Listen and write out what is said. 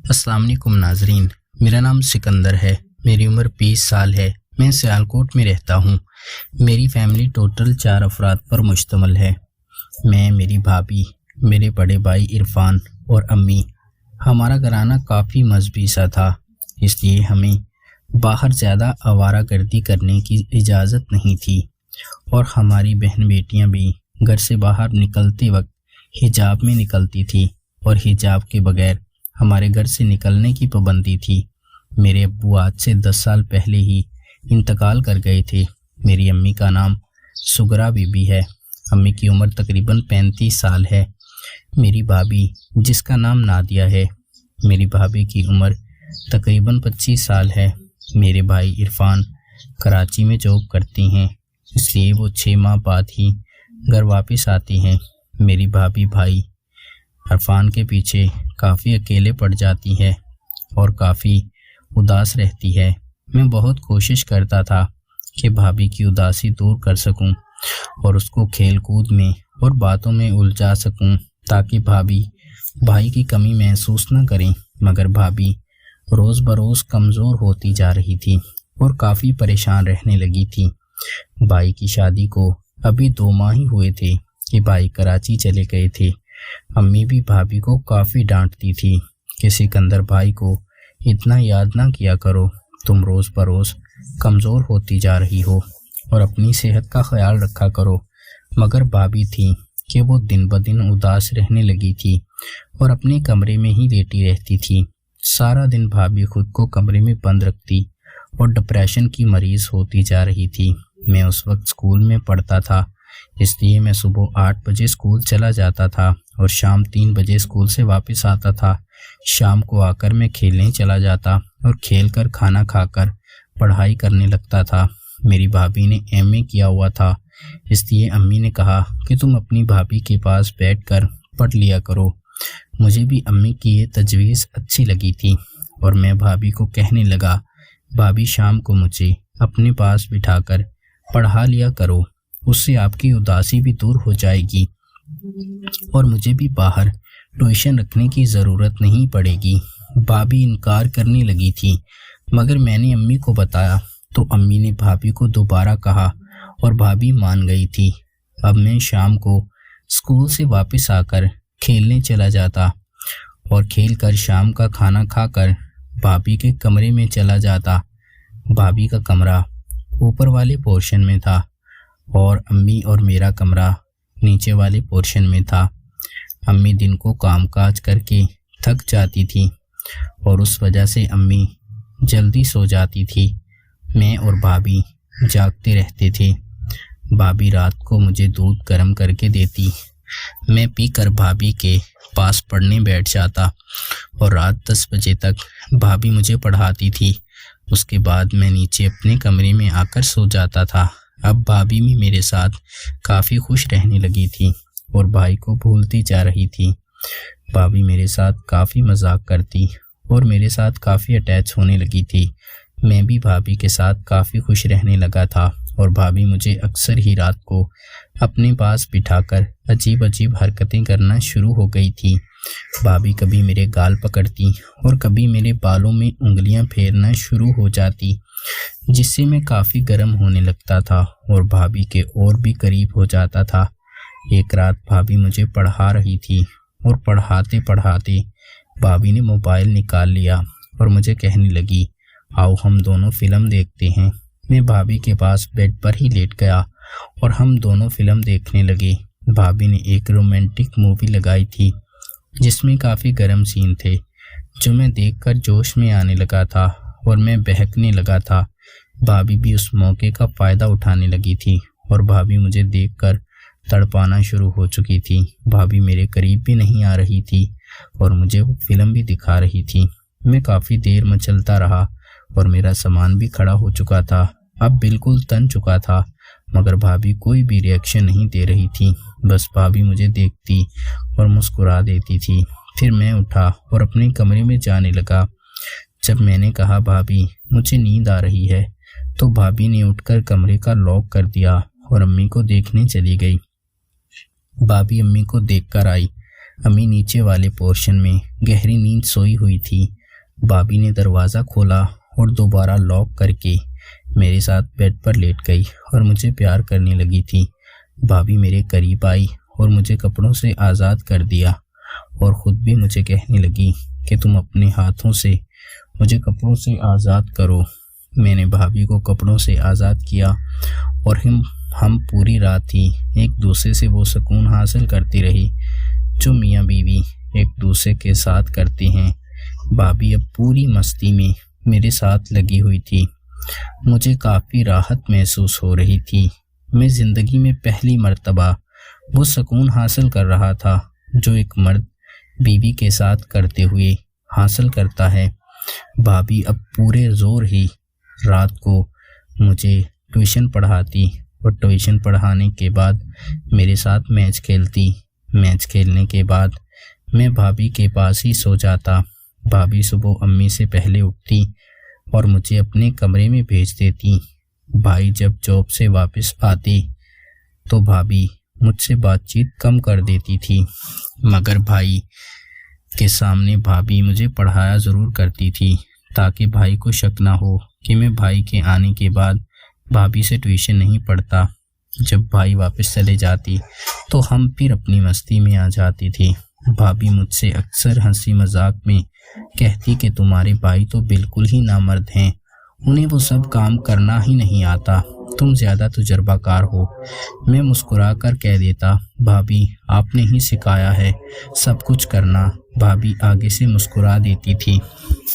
السلام علیکم ناظرین، میرا نام سکندر ہے، میری عمر 20 سال ہے، میں سیالکوٹ میں رہتا ہوں۔ میری فیملی ٹوٹل 4 افراد پر مشتمل ہے۔ میں، میری بھابھی، میرے بڑے بھائی عرفان اور امی۔ ہمارا گھرانہ کافی مذہبی سا تھا، اس لیے ہمیں باہر زیادہ آوارہ گردی کرنے کی اجازت نہیں تھی، اور ہماری بہن بیٹیاں بھی گھر سے باہر نکلتے وقت حجاب میں نکلتی تھی، اور حجاب کے بغیر ہمارے گھر سے نکلنے کی پابندی تھی۔ میرے ابو آج سے 10 سال پہلے ہی انتقال کر گئے تھے۔ میری امی کا نام سگرا بی بی ہے۔ امی کی عمر تقریباً 35 سال ہے۔ میری بھابھی جس کا نام نادیہ ہے، میری بھابھی کی عمر تقریباً 25 سال ہے۔ میرے بھائی عرفان کراچی میں جاب کرتے ہیں، اس لیے وہ 6 ماہ بعد ہی گھر واپس آتے ہیں۔ میری بھابھی بھائی عرفان کے پیچھے کافی اکیلے پڑ جاتی ہے اور کافی اداس رہتی ہے۔ میں بہت کوشش کرتا تھا کہ بھابھی کی اداسی دور کر سکوں اور اس کو کھیل کود میں اور باتوں میں الجھا سکوں تاکہ بھابھی بھائی کی کمی محسوس نہ کریں، مگر بھابھی روز بروز کمزور ہوتی جا رہی تھی اور کافی پریشان رہنے لگی تھی۔ بھائی کی شادی کو ابھی 2 ماہ ہی ہوئے تھے کہ بھائی کراچی چلے گئے تھے۔ امی بھی بھابھی کو کافی ڈانٹتی تھی کہ سکندر بھائی کو اتنا یاد نہ کیا کرو، تم روز بروز کمزور ہوتی جا رہی ہو اور اپنی صحت کا خیال رکھا کرو، مگر بھابھی تھی کہ وہ دن بدن اداس رہنے لگی تھی اور اپنے کمرے میں ہی لیٹی رہتی تھی۔ سارا دن بھابھی خود کو کمرے میں بند رکھتی اور ڈپریشن کی مریض ہوتی جا رہی تھی۔ میں اس وقت اسکول میں پڑھتا تھا، اس لیے میں صبح 8 بجے اسکول چلا جاتا تھا اور شام 3 بجے اسکول سے واپس آتا تھا۔ شام کو آ کر میں کھیلنے چلا جاتا اور کھیل کر کھانا کھا کر پڑھائی کرنے لگتا تھا۔ میری بھابھی نے ایم اے کیا ہوا تھا، اس لیے امی نے کہا کہ تم اپنی بھابھی کے پاس بیٹھ کر پڑھ لیا کرو۔ مجھے بھی امی کی یہ تجویز اچھی لگی تھی اور میں بھابھی کو کہنے لگا، بھابھی شام کو مجھے اپنے پاس بٹھا کر پڑھا لیا کرو، اس سے آپ کی اداسی بھی دور ہو جائے گی اور مجھے بھی باہر ٹیوشن رکھنے کی ضرورت نہیں پڑے گی۔ بھابھی انکار کرنے لگی تھی، مگر میں نے امی کو بتایا تو امی نے بھابھی کو دوبارہ کہا اور بھابھی مان گئی تھی۔ اب میں شام کو اسکول سے واپس آ کر کھیلنے چلا جاتا اور کھیل کر شام کا کھانا کھا کر بھابھی کے کمرے میں چلا جاتا۔ بھابھی کا کمرہ اوپر والے پورشن میں تھا اور امی اور میرا کمرہ نیچے والے پورشن میں تھا۔ امی دن کو کام کاج کر کے تھک جاتی تھی اور اس وجہ سے امی جلدی سو جاتی تھی۔ میں اور بھابھی جاگتے رہتے تھے۔ بھابھی رات کو مجھے دودھ گرم کر کے دیتی، میں پی کر بھابھی کے پاس پڑھنے بیٹھ جاتا اور رات 10 بجے تک بھابھی مجھے پڑھاتی تھی۔ اس کے بعد میں نیچے اپنے کمرے میں آ کر سو جاتا تھا۔ اب بھابھی بھی میرے ساتھ کافی خوش رہنے لگی تھی اور بھائی کو بھولتی جا رہی تھی۔ بھابھی میرے ساتھ کافی مذاق کرتی اور میرے ساتھ کافی اٹیچ ہونے لگی تھی۔ میں بھی بھابھی کے ساتھ کافی خوش رہنے لگا تھا اور بھابھی مجھے اکثر ہی رات کو اپنے پاس بٹھا کر عجیب عجیب حرکتیں کرنا شروع ہو گئی تھی۔ بھابھی کبھی میرے گال پکڑتی اور کبھی میرے بالوں میں انگلیاں پھیرنا شروع ہو جاتی، جس سے میں کافی گرم ہونے لگتا تھا اور بھابھی کے اور بھی قریب ہو جاتا تھا۔ ایک رات بھابھی مجھے پڑھا رہی تھی اور پڑھاتے پڑھاتے بھابھی نے موبائل نکال لیا اور مجھے کہنے لگی، آؤ ہم دونوں فلم دیکھتے ہیں۔ میں بھابھی کے پاس بیڈ پر ہی لیٹ گیا اور ہم دونوں فلم دیکھنے لگے۔ بھابھی نے ایک رومانٹک مووی لگائی تھی جس میں کافی گرم سین تھے، جو میں دیکھ کر جوش میں آنے لگا تھا اور میں بہکنے لگا تھا۔ بھابھی بھی اس موقع کا فائدہ اٹھانے لگی تھی اور بھابھی مجھے دیکھ کر تڑپانا شروع ہو چکی تھی۔ بھابھی میرے قریب بھی نہیں آ رہی تھی اور مجھے وہ فلم بھی دکھا رہی تھی۔ میں کافی دیر مچلتا رہا اور میرا سامان بھی کھڑا ہو چکا تھا، اب بالکل تن چکا تھا، مگر بھابھی کوئی بھی ری ایکشن نہیں دے رہی تھی۔ بس بھابھی مجھے دیکھتی اور مسکرا دیتی تھی۔ پھر میں اٹھا اور اپنے کمرے میں جانے لگا۔ جب میں نے کہا بھابھی مجھے نیند آ رہی ہے، تو بھابھی نے اٹھ کر کمرے کا لاک کر دیا اور امی کو دیکھنے چلی گئی۔ بھابھی امی کو دیکھ کر آئی۔ امی نیچے والے پورشن میں گہری نیند سوئی ہوئی تھی بھابھی نے دروازہ کھولا اور دوبارہ لاک کر کے میرے ساتھ بیڈ پر لیٹ گئی اور مجھے پیار کرنے لگی تھی۔ بھابھی میرے قریب آئی اور مجھے کپڑوں سے آزاد کر دیا اور خود بھی مجھے کہنے لگی کہ تم اپنے ہاتھوں سے مجھے کپڑوں سے آزاد کرو۔ میں نے بھابھی کو کپڑوں سے آزاد کیا اور ہم پوری رات ہی ایک دوسرے سے وہ سکون حاصل کرتی رہی جو میاں بیوی ایک دوسرے کے ساتھ کرتے ہیں۔ بھابھی اب پوری مستی میں میرے ساتھ لگی ہوئی تھی۔ مجھے کافی راحت محسوس ہو رہی تھی۔ میں زندگی میں پہلی مرتبہ وہ سکون حاصل کر رہا تھا جو ایک مرد بیوی کے ساتھ کرتے ہوئے حاصل کرتا ہے۔ بھابھی اب پورے زور ہی رات کو مجھے ٹیوشن پڑھاتی اور ٹیوشن پڑھانے کے بعد میرے ساتھ میچ کھیلتی۔ میچ کھیلنے کے بعد میں بھابھی کے پاس ہی سو جاتا۔ بھابھی صبح امی سے پہلے اٹھتی اور مجھے اپنے کمرے میں بھیج دیتی۔ بھائی جب جاب سے واپس آتے تو بھابھی مجھ سے بات چیت کم کر دیتی تھی، مگر بھائی کے سامنے بھابھی مجھے پڑھایا ضرور کرتی تھی تاکہ بھائی کو شک نہ ہو کہ میں بھائی کے آنے کے بعد بھابھی سے ٹیوشن نہیں پڑھتا۔ جب بھائی واپس چلے جاتی تو ہم پھر اپنی مستی میں آ جاتی تھی۔ بھابھی مجھ سے اکثر ہنسی مذاق میں کہتی کہ تمہارے بھائی تو بالکل ہی نامرد ہیں، انہیں وہ سب کام کرنا ہی نہیں آتا، تم زیادہ تجربہ کار ہو۔ میں مسکرا کر کہہ دیتا بھابھی آپ نے ہی سکھایا ہے سب کچھ کرنا۔ بھابھی آگے سے مسکرا دیتی تھی۔